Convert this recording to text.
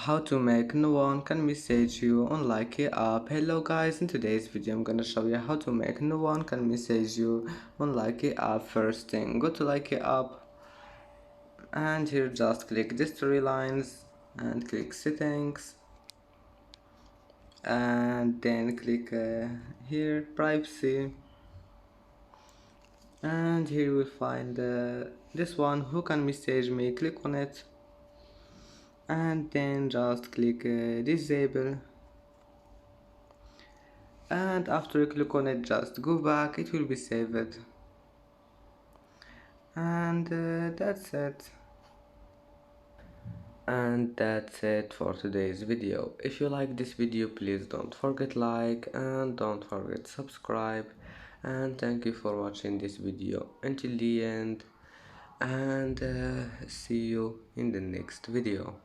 How to make no one can message you on Likee app. Hello guys, in today's video I'm gonna show you how to make no one can message you on Likee app. First thing, go to Likee app and here just click the storylines and click settings and then click here privacy, and here you will find this one, who can message me. Click on it and then just click disable, and after you click on it just go back, it will be saved, and that's it for today's video. If you like this video, please don't forget like and don't forget subscribe, and thank you for watching this video until the end, and see you in the next video.